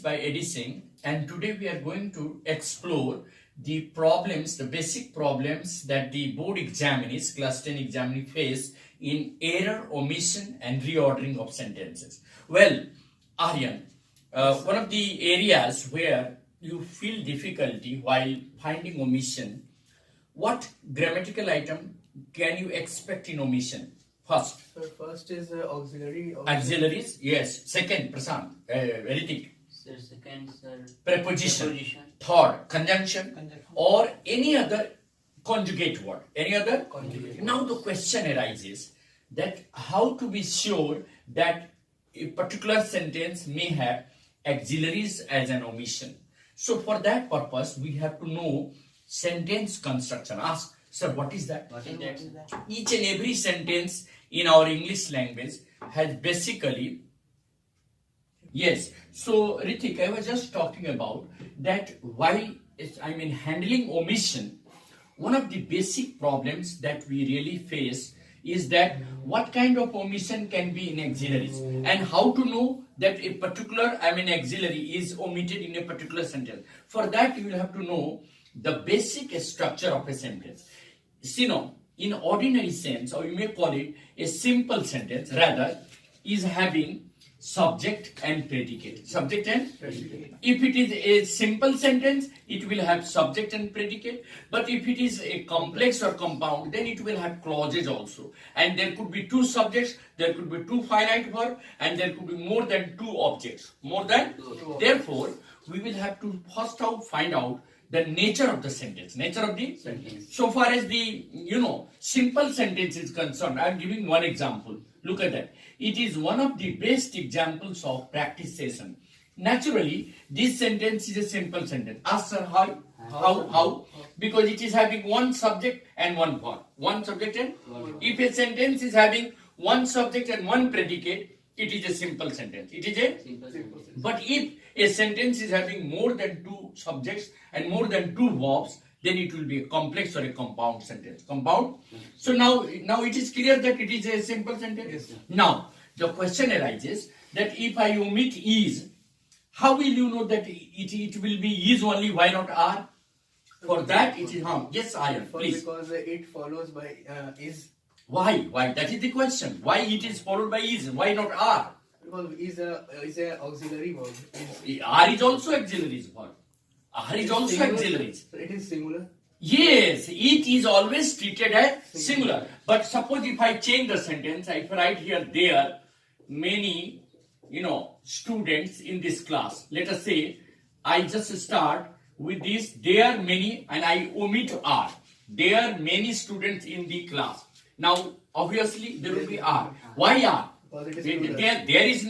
by Eddie Singh, and today we are going to explore the problems, the basic problems that the board examinees, class 10 examinee face in error, omission and reordering of sentences. Well, Aryan, one of the areas where you feel difficulty while finding omission, what grammatical item can you expect in omission? First. So first is auxiliary. Auxiliaries, yes. Second, Prasant, Ritik. Sir, second, sir. Preposition. Third, conjunction. Or any other conjugate word. Any other? Conjugate. Now the question arises that how to be sure that a particular sentence may have auxiliaries as an omission. So for that purpose, we have to know sentence construction. Ask, sir, what is that? What is that? Each and every sentence in our English language has basically, yes. So Ritik, I was just talking about that while handling omission, one of the basic problems that we really face is that what kind of omission can be in auxiliaries and how to know that a particular auxiliary is omitted in a particular sentence. For that you will have to know the basic structure of a sentence. See now, in ordinary sense, or you may call it a simple sentence, rather is having subject and predicate. Subject and predicate. If it is a simple sentence, it will have subject and predicate. But if it is a complex or compound, then it will have clauses also. And there could be two subjects, there could be two finite verbs, and there could be more than two objects. More than two. Therefore, we will have to first find out the nature of the sentence. Nature of the sentence. So far as the simple sentence is concerned, I am giving one example. Look at that. It is one of the best examples of practice session. Naturally, this sentence is a simple sentence. Ask sir, how? Because it is having one subject and one verb. One subject and one. If a sentence is having one subject and one predicate, it is a simple sentence. It is a simple sentence. But if a sentence is having more than two subjects and more than two verbs, then it will be a complex or a compound sentence. Compound. So now it is clear that it is a simple sentence. Yes, sir. Now the question arises that if I omit is, how will you know that it will be is only? Why not are? For that it is yes, Aryan, please. Because it follows by is. Why? That is the question. Why it is followed by is? Why not are? Because is a auxiliary verb. Are is also auxiliary verb. Are is also singular, auxiliaries. So it is singular. Yes, it is always treated as singular. But suppose if I change the sentence, if I write here there many students in this class. Let us say I just start with this there many and I omit are. There are many students in the class. Now obviously there will be are. Why are? Because it is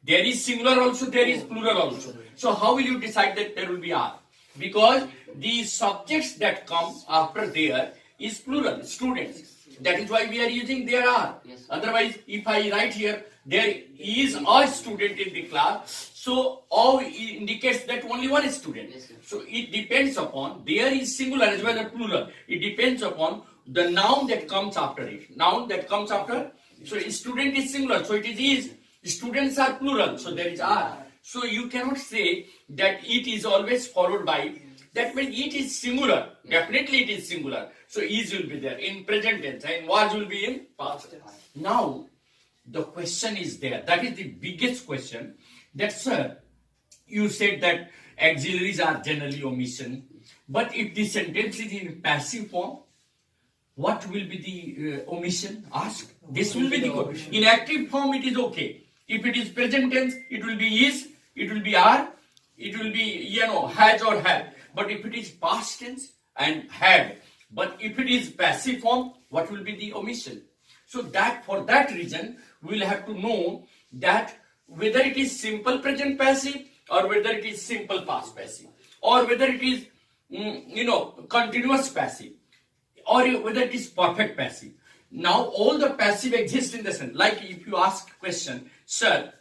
There is singular also, there is plural also. So how will you decide that there will be are? Because the subjects that come after there is plural, students. That is why we are using there are. Yes. Otherwise, if I write here, there is a student in the class, so all indicates that only one is student. Yes, so it depends upon, there is singular as well as plural. It depends upon the noun that comes after it. Noun that comes after. So student is singular, so it is. Students are plural, so there is are. So you cannot say that it is always followed by, that means it is singular. Definitely it is singular. So is will be there in present tense and was will be in past. Now the question is there. That is the biggest question. That sir, you said that auxiliaries are generally omission. But if the sentence is in passive form, what will be the omission? Ask. This will be the omission. In active form it is okay. If it is present tense, it will be is, it will be are, it will be has or have. But if it is past tense and had, but if it is passive form, what will be the omission? So that for that reason, we will have to know that whether it is simple present passive or whether it is simple past passive or whether it is continuous passive or whether it is perfect passive. Now all the passive exist in the sentence. Like if you ask question, sir,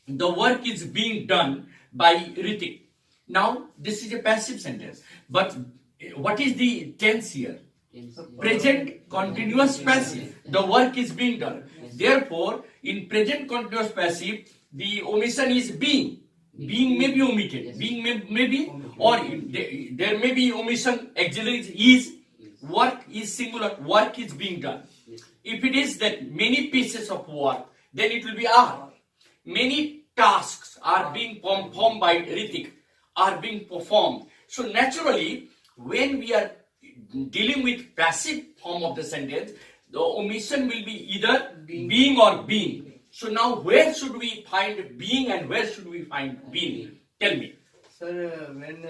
the work is being done by Ritik. Now this is a passive sentence. But what is the tense here? Present continuous passive. The work is being done. Therefore, in present continuous passive, the omission is being. Being may be omitted. Yes. Being may be, or there may be omission. Auxiliary is, work is singular, work is being done. Yes. If it is that many pieces of work, then it will be are. Many tasks are being performed by Ritik, are being performed. So naturally, when we are dealing with passive form of the sentence, the omission will be either being or being. So now where should we find being and where should we find being? Tell me. Sir, when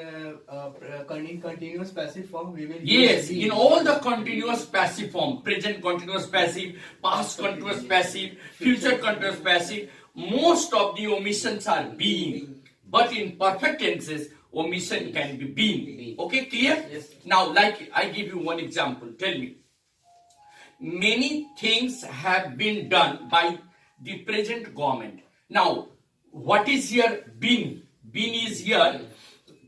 in continuous passive form, we will Yes, use in all the continuous passive form, present continuous passive, past continuous passive, future continuous passive, most of the omissions are being. But in perfect tenses, omission can be being. Okay, clear? Yes. Now, like I give you one example. Tell me. Many things have been done by the present government. Now, what is here been? Been is here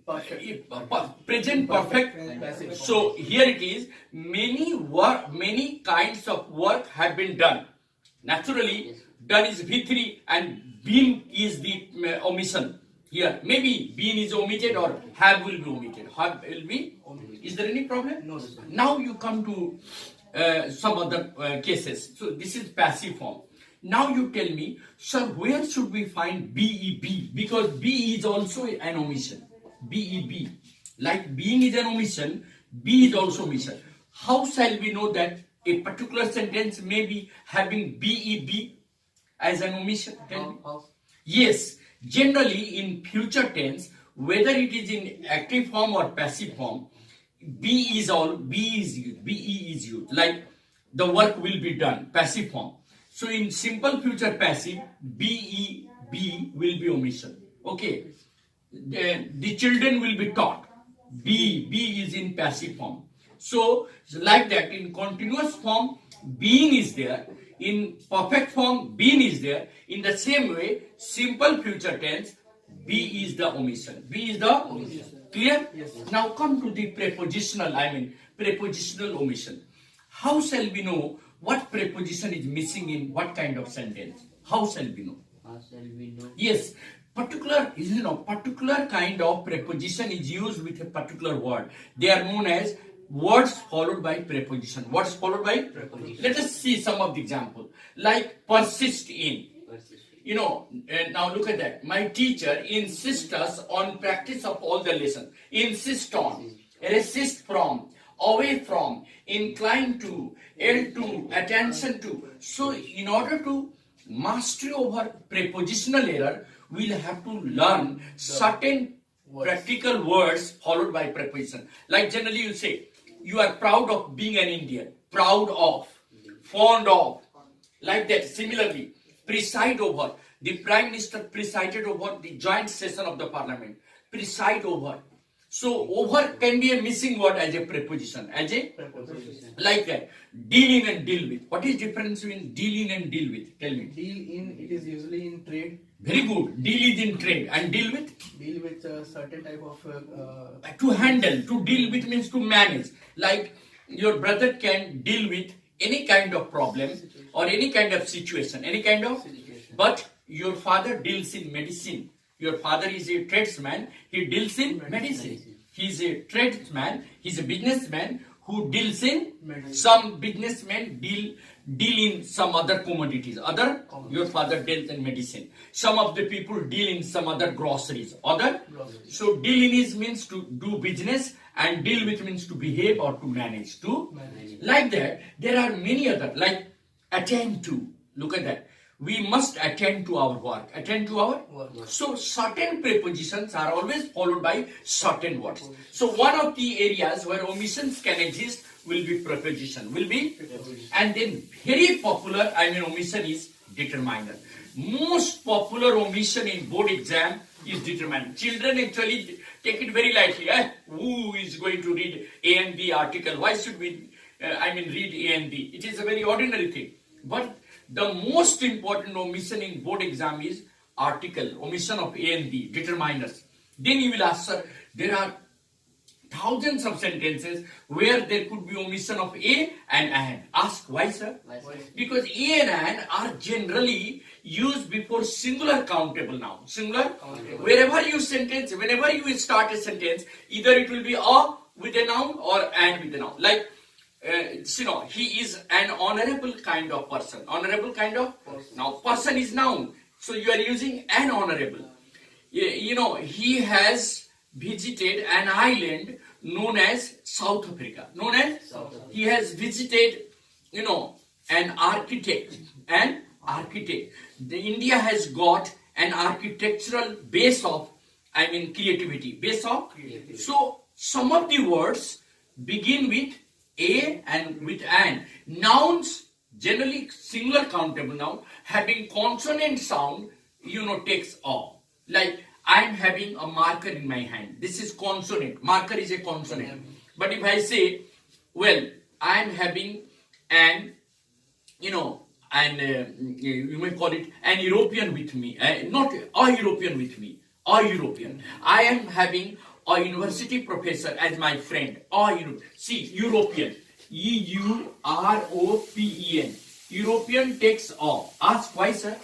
present perfect. passive. So here it is. Many kinds of work have been done. Naturally, done is V3 and been is the omission. Here, maybe been is omitted or have will be omitted. Have will be. Is there any problem? No, sir. Now you come to some other cases. So this is passive form. Now you tell me, sir, where should we find BEB? Because B is also an omission. BEB. Like being is an omission, B is also omission. How shall we know that a particular sentence may be having BEB as an omission? Tell me. How? Yes, generally in future tense, whether it is in active form or passive form, B is used, BE is used. Like the work will be done, passive form. So in simple future passive, BEB will be omission. Okay. The children will be taught. B is in passive form. So like that, in continuous form, being is there. In perfect form, being is there. In the same way, simple future tense, B is the omission. B is the omission. Clear? Yes. Now come to the prepositional omission. How shall we know what preposition is missing in what kind of sentence? How shall we know? How shall we know? Yes, particular kind of preposition is used with a particular word. They are known as words followed by preposition. Words followed by preposition. Let us see some of the example. Like persist in. You know, now look at that. My teacher insists us on practice of all the lessons. Insist on, resist from, away from, incline to, yield to, attention to. So in order to mastery over prepositional error, we'll have to learn certain practical words followed by preposition. Like generally you say, you are proud of being an Indian. Proud of, fond of. Like that. Similarly, preside over. The Prime Minister presided over the joint session of the Parliament. Preside over. So over can be a missing word as a preposition. As a Preposition. like that. Deal in and deal with. What is difference between deal in and deal with? Tell me. Deal in, it is usually in trade. Very good. Deal is in trade. And deal with? Deal with a certain type of To handle. To deal with means to manage. Like your brother can deal with any kind of problem or any kind of situation. Any kind of. But your father deals in medicine. Your father is a tradesman. He deals in medicine. He is a tradesman. He is a businessman who deals in medicine. some businessmen deal in some other commodities. Your father deals in medicine. Some of the people deal in some other groceries. Groceries. So deal in is means to do business and deal with means to behave or to manage. Like that, there are many other like attend to. Look at that. We must attend to our work. Attend to our Work. So certain prepositions are always followed by certain words. So one of the areas where omissions can exist will be preposition. And then very popular, omission is determiner. Most popular omission in board exam is determiner. Children actually take it very lightly. Who is going to read A and B article? Why should we read A and B? It is a very ordinary thing. But the most important omission in board exam is article, omission of A and B, determiners. Then you will ask, sir, there are thousands of sentences where there could be omission of a and an. Ask why, sir? Why, sir? Because a and an are generally used before singular countable noun. Singular? Wherever you sentence, whenever you start a sentence, either it will be a with a noun or an with a noun. Like, he is an honorable kind of person. Honorable kind of person. Now, person is noun. So you are using an honorable. He has visited an island known as South Africa. Known as? South Africa. He has visited, an architect. An architect. India has got an architectural base of, creativity. Base of? Creativity. So, some of the words begin with a and with an. Nouns, generally singular countable noun, having consonant sound, takes a. Like, I am having a marker in my hand. This is consonant. Marker is a consonant. But if I say, well, I am having an, you may call it an European with me. Not a European with me. A European. I am having a university professor as my friend. See, European. Europen. European takes a. Ask why, sir?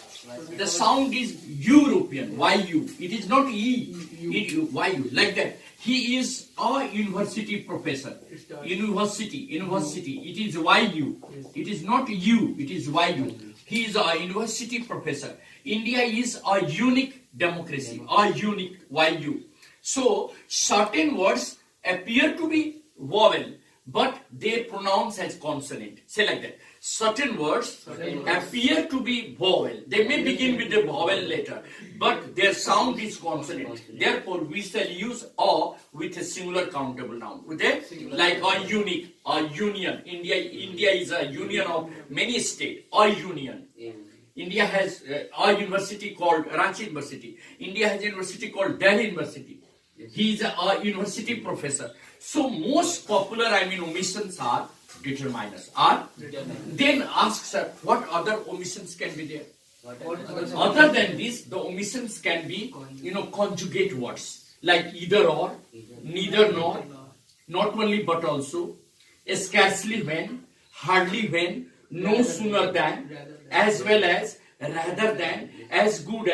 The sound is European. YU. It is not E. YU. Like that. He is a university professor. University. It is YU. It is not U. It is YU. He is a university professor. India is a unique democracy. A unique YU. So, certain words appear to be vowel, but they pronounce as consonant. Say like that. Certain words appear to be vowel. They may begin with a vowel letter, but their sound is consonant. Therefore, we shall use a with a singular countable noun. With a like a unique, a union. India is a union of many states. A union. India has a university called Ranchi University. India has a university called Delhi University. He is a university professor. So most popular, omissions are determiners. Then ask, sir, what other omissions can be there? Other than this, the omissions can be, conjugate words like either or, neither nor, not only but also, scarcely when, hardly when, no sooner than, as well as, rather than, as good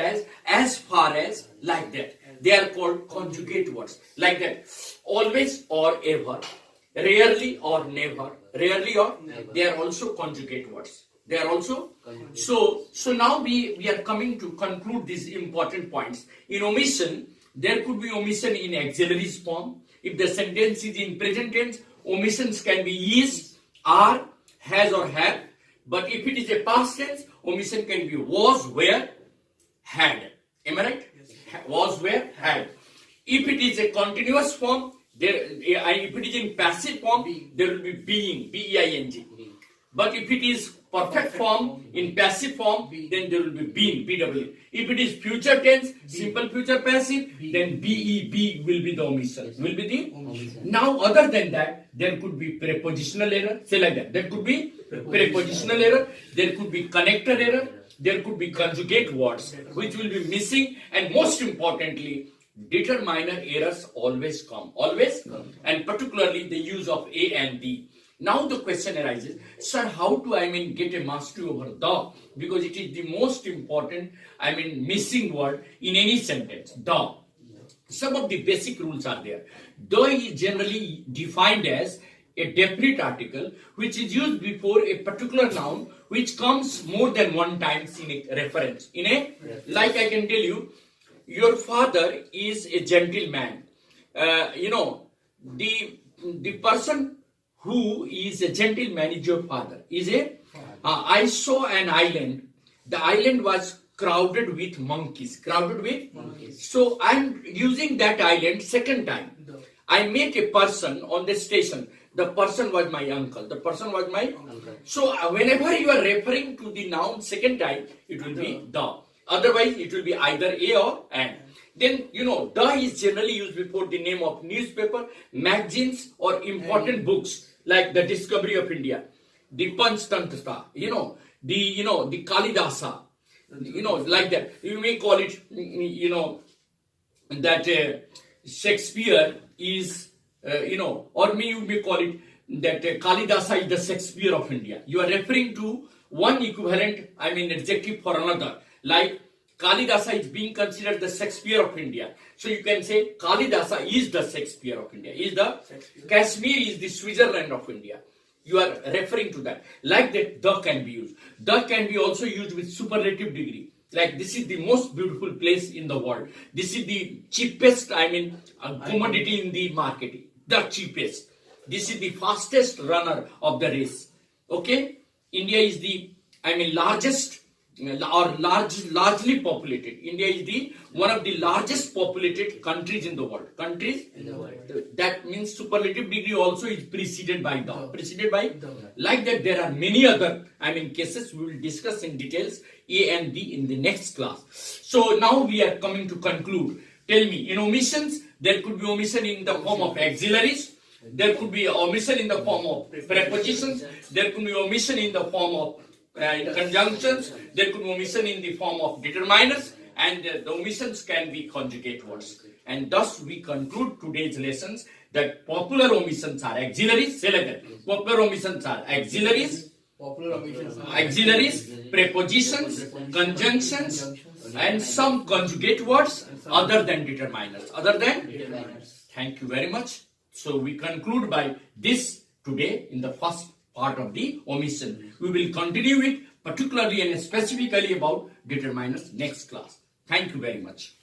as far as, like that. They are called conjugate words. Like that. Always or ever. Rarely or never. Rarely or never. They are also conjugate words. They are also. So now we are coming to conclude these important points. In omission, there could be omission in auxiliary form. If the sentence is in present tense, omissions can be is, are, has or have. But if it is a past tense, omission can be was, were, had. Am I right? Was, were, had. If it is a continuous form, if it is in passive form, there will be being, B-E-I-N-G. But if it is perfect form, in passive form, then there will be being, B-W. If it is future tense, simple future passive, then B-E-B will be the omission. Will be the omission. Now, other than that, there could be prepositional error. Say like that. There could be prepositional error. There could be connector error. There could be conjugate words which will be missing, and most importantly, determiner errors always come. And particularly the use of a and the. Now the question arises, sir, how to get a mastery over the, because it is the most important missing word in any sentence. The. Some of the basic rules are there. The is generally defined as a definite article which is used before a particular noun which comes more than one times in a reference. Like I can tell you, your father is a gentleman. The person who is a gentleman is your father. I saw an island. The island was crowded with monkeys. So I'm using that island second time. I met a person on the station. The person was my uncle. So whenever you are referring to the noun second time, it will be the. Otherwise, it will be either a or an. Then, the is generally used before the name of newspaper, magazines, or important books like the Discovery of India, the Panchtantra, the Kalidasa, like that. You may call it, that Shakespeare is or you may call it that Kalidasa is the Shakespeare of India. You are referring to one equivalent, adjective for another. Like Kalidasa is being considered the Shakespeare of India. So you can say Kalidasa is the Shakespeare of India. Kashmir is the Switzerland of India. You are referring to that. Like that, the can be used. The can be also used with superlative degree. Like this is the most beautiful place in the world. This is the cheapest, commodity in the market. The cheapest. This is the fastest runner of the race. Okay? India is the, largest or largely populated. India is the one of the largest populated countries in the world. Countries In the world. That means superlative degree also is preceded by the. Preceded by like that. There are many other cases we will discuss in details A and B in the next class. So now we are coming to conclude. Tell me, in omissions there could be omission in the form of auxiliaries. There could be omission in the form of prepositions. There could be omission in the form of conjunctions. There could be omission in the form of determiners, and the omissions can be conjugate words. And thus we conclude today's lessons that popular omissions are auxiliaries. Say like that. Popular omissions are auxiliaries, prepositions, conjunctions, and some conjugate words other than determiners. Thank you very much. So we conclude by this today in the first part of the omission. We will continue it particularly and specifically about determiners next class. Thank you very much.